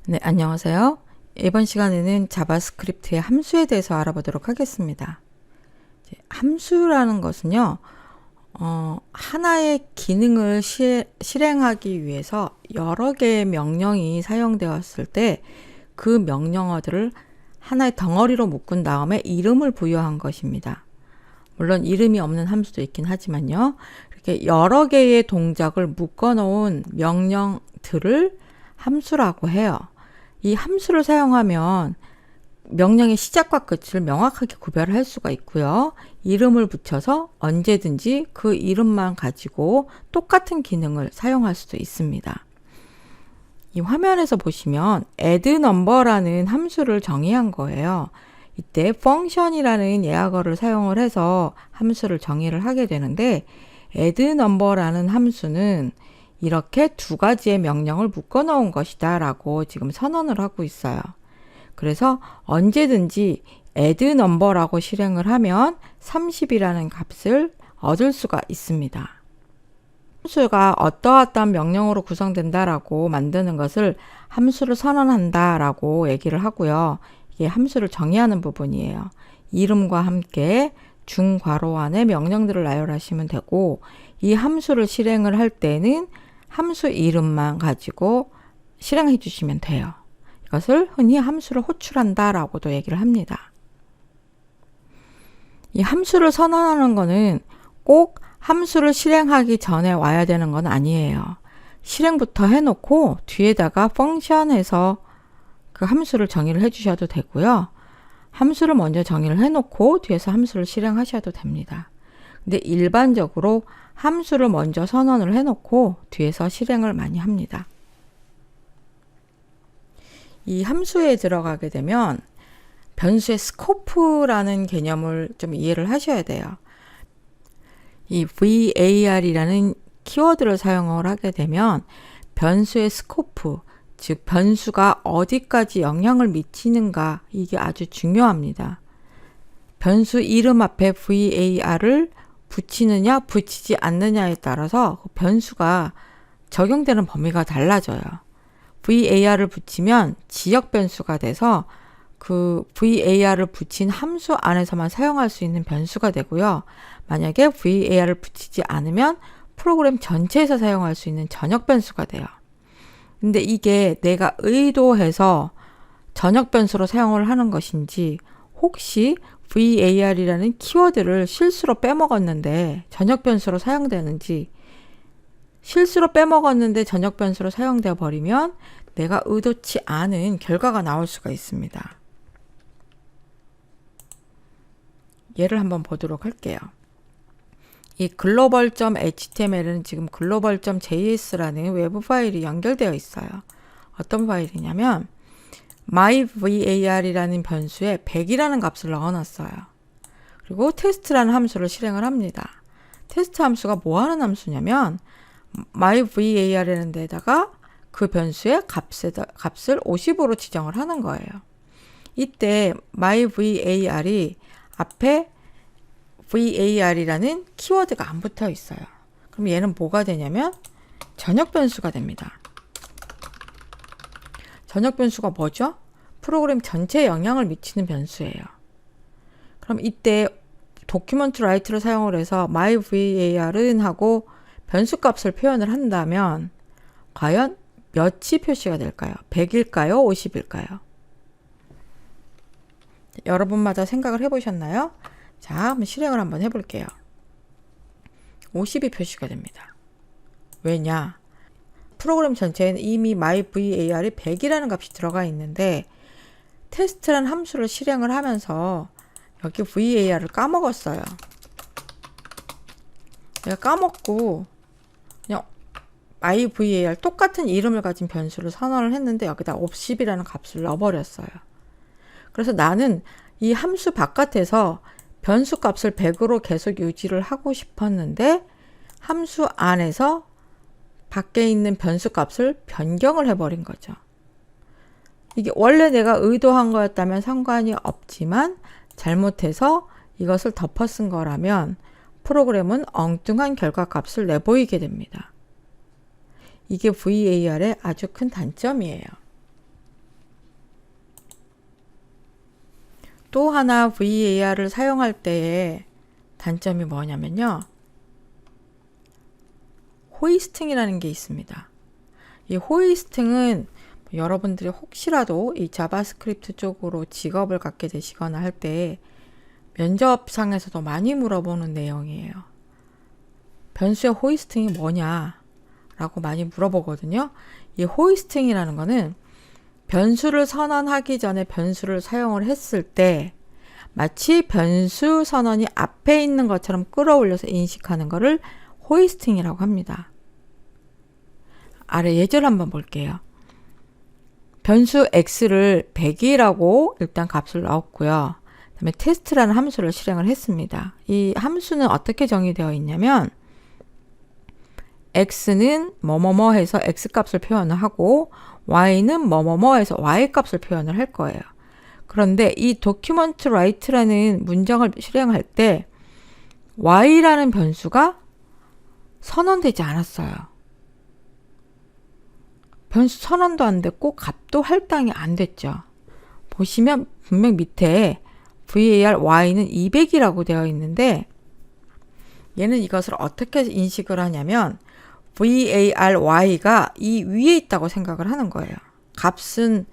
네, 안녕하세요. 이번 시간에는 자바스크립트의 함수에 대해서 알아보도록 하겠습니다. 함수라는 것은요, 하나의 기능을 실행하기 위해서 여러 개의 명령이 사용되었을 때 그 명령어들을 하나의 덩어리로 묶은 다음에 이름을 부여한 것입니다. 물론 이름이 없는 함수도 있긴 하지만요. 이렇게 여러 개의 동작을 묶어 놓은 명령들을 함수라고 해요. 이 함수를 사용하면 명령의 시작과 끝을 명확하게 구별할 수가 있고요. 이름을 붙여서 언제든지 그 이름만 가지고 똑같은 기능을 사용할 수도 있습니다. 이 화면에서 보시면 add number라는 함수를 정의한 거예요. 이때 function이라는 예약어를 사용을 해서 함수를 정의를 하게 되는데 add number라는 함수는 이렇게 두 가지의 명령을 묶어 놓은 것이다 라고 지금 선언을 하고 있어요. 그래서 언제든지 add number라고 실행을 하면 30이라는 값을 얻을 수가 있습니다. 함수가 어떠어떠한 명령으로 구성된다라고 만드는 것을 함수를 선언한다라고 얘기를 하고요. 이게 함수를 정의하는 부분이에요. 이름과 함께 중괄호 안에 명령들을 나열하시면 되고 이 함수를 실행을 할 때는 함수 이름만 가지고 실행해 주시면 돼요. 이것을 흔히 함수를 호출한다라고도 얘기를 합니다. 이 함수를 선언하는 것은 꼭 함수를 실행하기 전에 와야 되는 건 아니에요. 실행부터 해놓고 뒤에다가 펑션에서 그 함수를 정의를 해주셔도 되고요. 함수를 먼저 정의를 해놓고 뒤에서 함수를 실행하셔도 됩니다. 근데 일반적으로 함수를 먼저 선언을 해놓고 뒤에서 실행을 많이 합니다. 이 함수에 들어가게 되면 변수의 스코프라는 개념을 좀 이해를 하셔야 돼요. 이 var이라는 키워드를 사용을 하게 되면 변수의 스코프, 즉 변수가 어디까지 영향을 미치는가 이게 아주 중요합니다. 변수 이름 앞에 var을 붙이느냐 붙이지 않느냐에 따라서 변수가 적용되는 범위가 달라져요. var을 붙이면 지역 변수가 돼서 그 var을 붙인 함수 안에서만 사용할 수 있는 변수가 되고요. 만약에 var을 붙이지 않으면 프로그램 전체에서 사용할 수 있는 전역 변수가 돼요. 근데 이게 내가 의도해서 전역 변수로 사용을 하는 것인지 혹시 var이라는 키워드를 실수로 빼먹었는데 전역 변수로 사용되는지 실수로 빼먹었는데 전역 변수로 사용되어 버리면 내가 의도치 않은 결과가 나올 수가 있습니다. 예를 한번 보도록 할게요. 이 global.html은 지금 global.js라는 외부 파일이 연결되어 있어요. 어떤 파일이냐면 myvar이라는 변수에 100이라는 값을 넣어놨어요. 그리고 테스트라는 함수를 실행을 합니다. 테스트 함수가 뭐 하는 함수냐면 myvar이라는 데다가 그 변수의 값을 50으로 지정을 하는 거예요. 이때 myvar이 앞에 var이라는 키워드가 안 붙어 있어요. 그럼 얘는 뭐가 되냐면 전역 변수가 됩니다. 전역 변수가 뭐죠? 프로그램 전체에 영향을 미치는 변수예요. 그럼 이때 도큐먼트 라이트를 사용을 해서 myvar은 하고 변수 값을 표현을 한다면 과연 몇이 표시가 될까요? 100일까요? 50일까요? 여러분마다 생각을 해보셨나요? 자, 한번 실행을 한번 해볼게요. 50이 표시가 됩니다. 왜냐? 프로그램 전체에는 이미 myvar이 100이라는 값이 들어가 있는데 테스트라는 함수를 실행을 하면서 여기 var를 까먹었어요. 내가 까먹고 그냥 myvar 똑같은 이름을 가진 변수를 선언을 했는데 여기다 50이라는 값을 넣어버렸어요. 그래서 나는 이 함수 바깥에서 변수 값을 100으로 계속 유지를 하고 싶었는데 함수 안에서 밖에 있는 변수 값을 변경을 해버린 거죠. 이게 원래 내가 의도한 거였다면 상관이 없지만 잘못해서 이것을 덮어 쓴 거라면 프로그램은 엉뚱한 결과값을 내보이게 됩니다. 이게 VAR의 아주 큰 단점이에요. 또 하나 VAR을 사용할 때의 단점이 뭐냐면요. 호이스팅이라는 게 있습니다. 이 호이스팅은 여러분들이 혹시라도 이 자바스크립트 쪽으로 직업을 갖게 되시거나 할 때 면접상에서도 많이 물어보는 내용이에요. 변수의 호이스팅이 뭐냐 라고 많이 물어보거든요. 이 호이스팅이라는 거는 변수를 선언하기 전에 변수를 사용을 했을 때 마치 변수 선언이 앞에 있는 것처럼 끌어올려서 인식하는 것을 호이스팅이라고 합니다. 아래 예제를 한번 볼게요. 변수 x를 100이라고 일단 값을 넣었고요. 그 다음에 테스트라는 함수를 실행을 했습니다. 이 함수는 어떻게 정의되어 있냐면 x는 뭐뭐뭐 해서 x 값을 표현을 하고 y는 뭐뭐뭐 해서 y 값을 표현을 할 거예요. 그런데 이 document write라는 문장을 실행할 때 y라는 변수가 선언되지 않았어요. 변수 선언도 안 됐고 값도 할당이 안 됐죠. 보시면 분명 밑에 var y는 200이라고 되어 있는데 얘는 이것을 어떻게 인식을 하냐면 var y가 이 위에 있다고 생각을 하는 거예요. 값은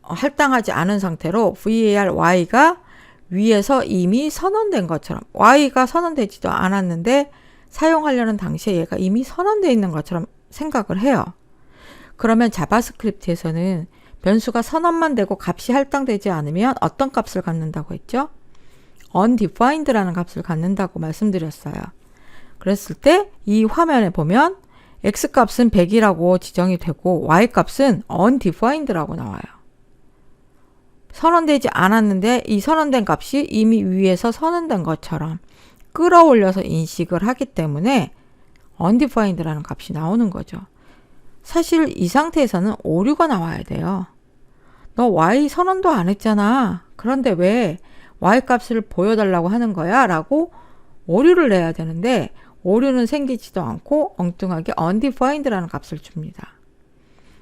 할당하지 않은 상태로 var y가 위에서 이미 선언된 것처럼 y가 선언되지도 않았는데 사용하려는 당시에 얘가 이미 선언되어 있는 것처럼 생각을 해요. 그러면 자바스크립트에서는 변수가 선언만 되고 값이 할당되지 않으면 어떤 값을 갖는다고 했죠? undefined라는 값을 갖는다고 말씀드렸어요. 그랬을 때 이 화면에 보면 x값은 100이라고 지정이 되고 y값은 undefined라고 나와요. 선언되지 않았는데 이 선언된 값이 이미 위에서 선언된 것처럼 끌어올려서 인식을 하기 때문에 undefined라는 값이 나오는 거죠. 사실 이 상태에서는 오류가 나와야 돼요. 너 y 선언도 안 했잖아. 그런데 왜 y 값을 보여달라고 하는 거야? 라고 오류를 내야 되는데 오류는 생기지도 않고 엉뚱하게 undefined라는 값을 줍니다.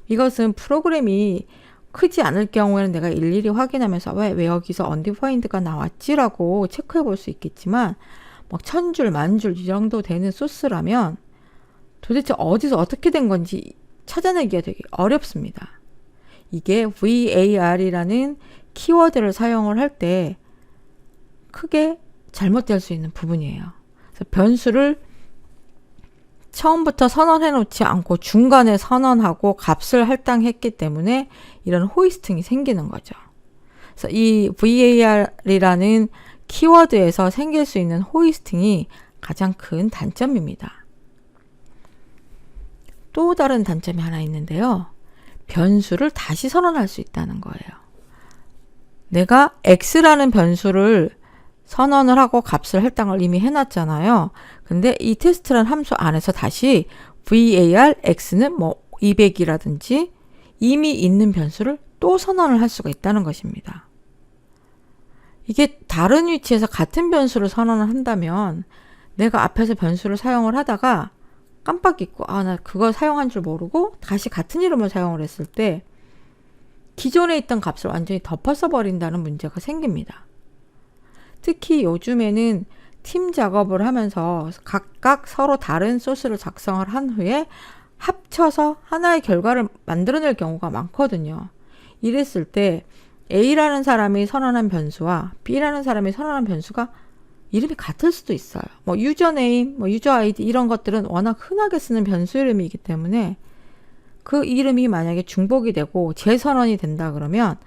이것은 프로그램이 크지 않을 경우에는 내가 일일이 확인하면서 왜 여기서 undefined가 나왔지? 라고 체크해 볼 수 있겠지만 막 1000줄, 10,000줄 이 정도 되는 소스라면 도대체 어디서 어떻게 된 건지 찾아내기가 되게 어렵습니다. 이게 var이라는 키워드를 사용을 할 때 크게 잘못될 수 있는 부분이에요. 그래서 변수를 처음부터 선언해 놓지 않고 중간에 선언하고 값을 할당했기 때문에 이런 호이스팅이 생기는 거죠. 그래서 이 var이라는 키워드에서 생길 수 있는 호이스팅이 가장 큰 단점입니다. 또 다른 단점이 하나 있는데요. 변수를 다시 선언할 수 있다는 거예요. 내가 x라는 변수를 선언을 하고 값을 할당을 이미 해놨잖아요. 근데 이 테스트라는 함수 안에서 다시 var x는 뭐 200이라든지 이미 있는 변수를 또 선언을 할 수가 있다는 것입니다. 이게 다른 위치에서 같은 변수를 선언을 한다면 내가 앞에서 변수를 사용을 하다가 깜빡 잊고 나 그거 사용한 줄 모르고 다시 같은 이름을 사용을 했을 때 기존에 있던 값을 완전히 덮어써 버린다는 문제가 생깁니다. 특히 요즘에는 팀 작업을 하면서 각각 서로 다른 소스를 작성을 한 후에 합쳐서 하나의 결과를 만들어낼 경우가 많거든요. 이랬을 때 A라는 사람이 선언한 변수와 B라는 사람이 선언한 변수가 이름이 같을 수도 있어요. 뭐 유저네임, 뭐 유저 아이디 이런 것들은 워낙 흔하게 쓰는 변수 이름이기 때문에 그 이름이 만약에 중복이 되고 재선언이 된다 그러면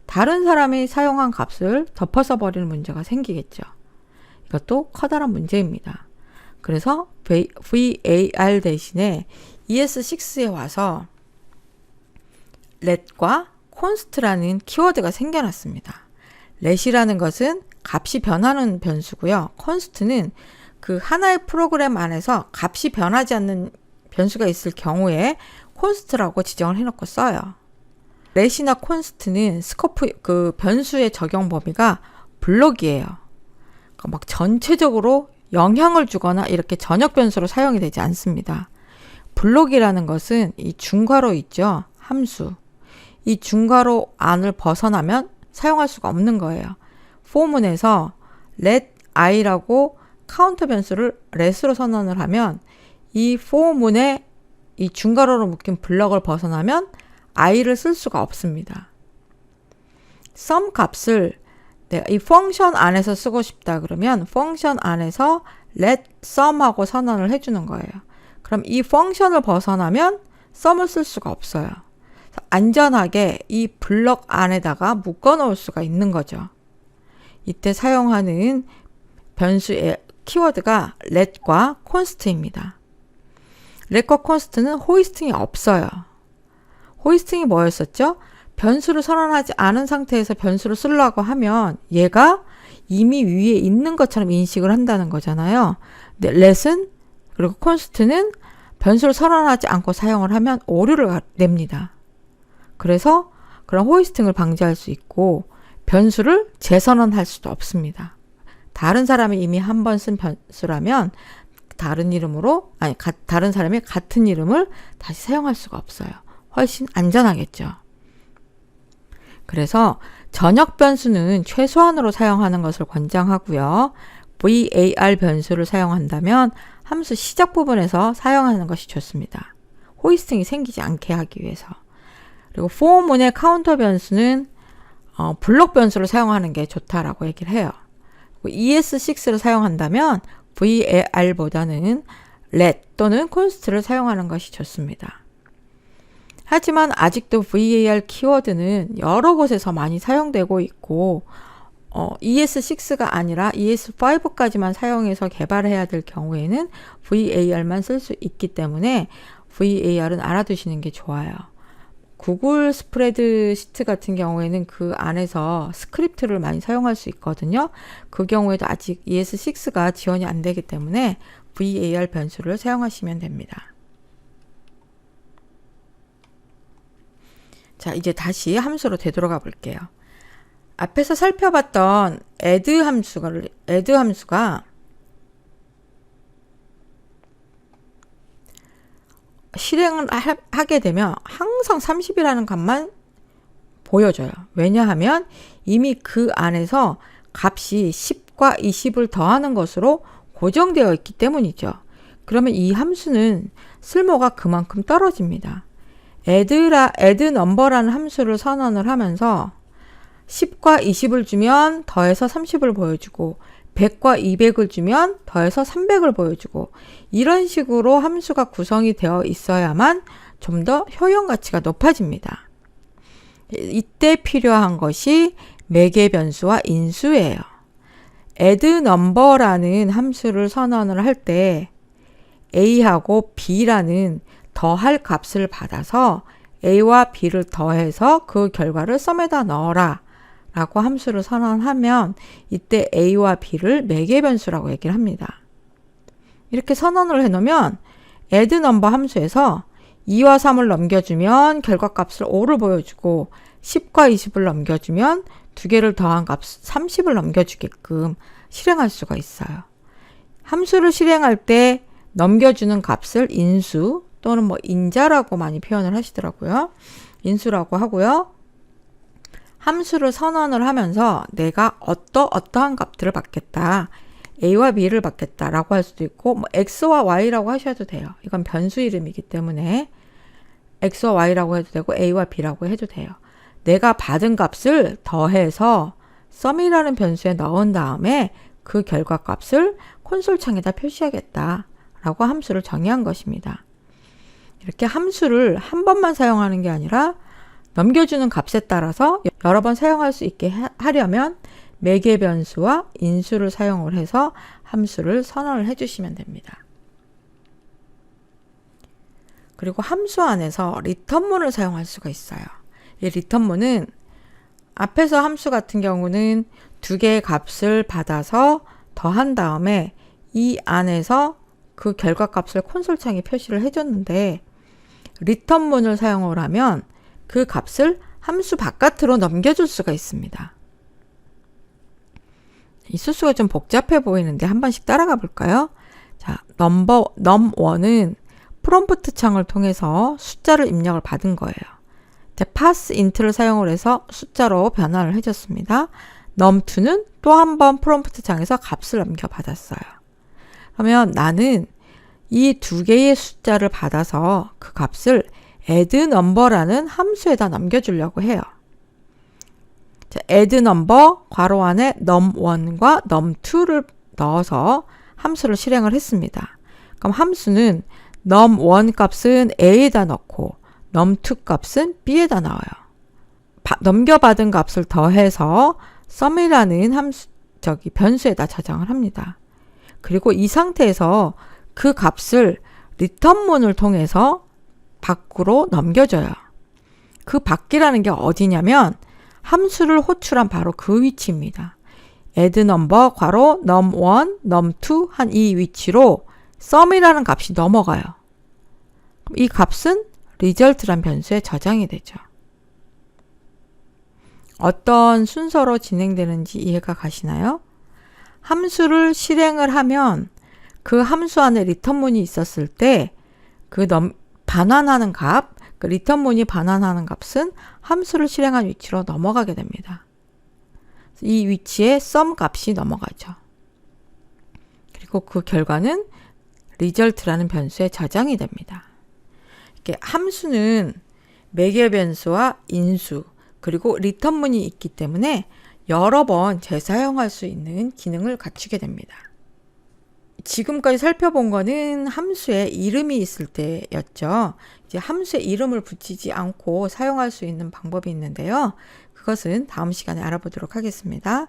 다른 사람이 사용한 값을 덮어서 버리는 문제가 생기겠죠. 이것도 커다란 문제입니다. 그래서 var 대신에 ES6에 와서 let과 const라는 키워드가 생겨났습니다. let이라는 것은 값이 변하는 변수고요. const는 그 하나의 프로그램 안에서 값이 변하지 않는 변수가 있을 경우에 const라고 지정을 해놓고 써요. let이나 const는 스코프 그 변수의 적용 범위가 블록이에요. 그러니까 막 전체적으로 영향을 주거나 이렇게 전역 변수로 사용이 되지 않습니다. 블록이라는 것은 이 중괄호 있죠. 함수. 이 중괄호 안을 벗어나면 사용할 수가 없는 거예요. for문에서 let i라고 카운터 변수를 let으로 선언을 하면 이 for문에 이 중괄호로 묶인 블럭을 벗어나면 i를 쓸 수가 없습니다. sum 값을 내가 이 펑션 안에서 쓰고 싶다 그러면 펑션 안에서 let sum 하고 선언을 해주는 거예요. 그럼 이 펑션을 벗어나면 sum을 쓸 수가 없어요. 안전하게 이 블럭 안에다가 묶어 놓을 수가 있는 거죠. 이때 사용하는 변수의 키워드가 let과 const입니다. let과 const는 호이스팅이 없어요. 호이스팅이 뭐였었죠? 변수를 선언하지 않은 상태에서 변수를 쓰려고 하면 얘가 이미 위에 있는 것처럼 인식을 한다는 거잖아요. 근데 let은 그리고 const는 변수를 선언하지 않고 사용을 하면 오류를 냅니다. 그래서 그런 호이스팅을 방지할 수 있고 변수를 재선언할 수도 없습니다. 다른 사람이 이미 한 번 쓴 변수라면 다른 이름으로 다른 사람이 같은 이름을 다시 사용할 수가 없어요. 훨씬 안전하겠죠. 그래서 전역 변수는 최소한으로 사용하는 것을 권장하고요. var 변수를 사용한다면 함수 시작 부분에서 사용하는 것이 좋습니다. 호이스팅이 생기지 않게 하기 위해서. 그리고 for문의 카운터 변수는 블록 변수를 사용하는 게 좋다라고 얘기를 해요. ES6를 사용한다면 var보다는 let 또는 const를 사용하는 것이 좋습니다. 하지만 아직도 var 키워드는 여러 곳에서 많이 사용되고 있고 ES6가 아니라 ES5까지만 사용해서 개발해야 될 경우에는 var만 쓸 수 있기 때문에 var은 알아두시는 게 좋아요. 구글 스프레드시트 같은 경우에는 그 안에서 스크립트를 많이 사용할 수 있거든요. 그 경우에도 아직 ES6가 지원이 안 되기 때문에 var 변수를 사용하시면 됩니다. 자, 이제 다시 함수로 되돌아가 볼게요. 앞에서 살펴봤던 add 함수가 실행을 하게 되면 항상 30이라는 값만 보여줘요. 왜냐하면 이미 그 안에서 값이 10과 20을 더하는 것으로 고정되어 있기 때문이죠. 그러면 이 함수는 쓸모가 그만큼 떨어집니다. add number라는 함수를 선언을 하면서 10과 20을 주면 더해서 30을 보여주고 100과 200을 주면 더해서 300을 보여주고 이런 식으로 함수가 구성이 되어 있어야만 좀 더 효용 가치가 높아집니다. 이때 필요한 것이 매개 변수와 인수예요. add number라는 함수를 선언을 할 때 a하고 b라는 더할 값을 받아서 a와 b를 더해서 그 결과를 썸에다 넣어라 라고 함수를 선언하면 이때 a와 b를 매개 변수라고 얘기를 합니다. 이렇게 선언을 해놓으면 add number 함수에서 2와 3을 넘겨주면 결과값을 5를 보여주고 10과 20을 넘겨주면 두 개를 더한 값 30을 넘겨주게끔 실행할 수가 있어요. 함수를 실행할 때 넘겨주는 값을 인수 또는 인자라고 많이 표현을 하시더라고요. 인수라고 하고요. 함수를 선언을 하면서 내가 어떠한 값들을 받겠다. a와 b를 받겠다라고 할 수도 있고 x와 y라고 하셔도 돼요. 이건 변수 이름이기 때문에 x와 y라고 해도 되고 a와 b라고 해도 돼요. 내가 받은 값을 더해서 sum이라는 변수에 넣은 다음에 그 결과값을 콘솔 창에다 표시하겠다라고 함수를 정의한 것입니다. 이렇게 함수를 한 번만 사용하는 게 아니라 넘겨주는 값에 따라서 여러 번 사용할 수 있게 하려면 매개 변수와 인수를 사용을 해서 함수를 선언을 해주시면 됩니다. 그리고 함수 안에서 return문을 사용할 수가 있어요. 이 return문은 앞에서 함수 같은 경우는 두 개의 값을 받아서 더한 다음에 이 안에서 그 결과값을 콘솔창에 표시를 해줬는데 return문을 사용을 하면 그 값을 함수 바깥으로 넘겨줄 수가 있습니다. 이 수수가 좀 복잡해 보이는데 한 번씩 따라가 볼까요? 자, num1은 프롬프트 창을 통해서 숫자를 입력을 받은 거예요. pass int를 사용을 해서 숫자로 변환을 해줬습니다. num2는 또 한 번 프롬프트 창에서 값을 넘겨받았어요. 그러면 나는 이 두 개의 숫자를 받아서 그 값을 add number라는 함수에다 넘겨주려고 해요. 자, add number 괄호 안에 num1과 num2를 넣어서 함수를 실행을 했습니다. 그럼 함수는 num1 값은 a에다 넣고 num2 값은 b에다 넣어요. 넘겨받은 값을 더해서 sum이라는 변수에다 저장을 합니다. 그리고 이 상태에서 그 값을 return문을 통해서 밖으로 넘겨줘요. 그 밖이라는 게 어디냐면 함수를 호출한 바로 그 위치입니다. add number 괄호 num1, num2 한 이 위치로 sum이라는 값이 넘어가요. 이 값은 result란 변수에 저장이 되죠. 어떤 순서로 진행되는지 이해가 가시나요? 함수를 실행을 하면 그 함수 안에 return문이 있었을 때 그 반환하는 값, 그 return문이 반환하는 값은 함수를 실행한 위치로 넘어가게 됩니다. 이 위치에 sum 값이 넘어가죠. 그리고 그 결과는 result라는 변수에 저장이 됩니다. 이렇게 함수는 매개 변수와 인수, 그리고 return문이 있기 때문에 여러 번 재사용할 수 있는 기능을 갖추게 됩니다. 지금까지 살펴본 거는 함수에 이름이 있을 때였죠. 이제 함수에 이름을 붙이지 않고 사용할 수 있는 방법이 있는데요. 그것은 다음 시간에 알아보도록 하겠습니다.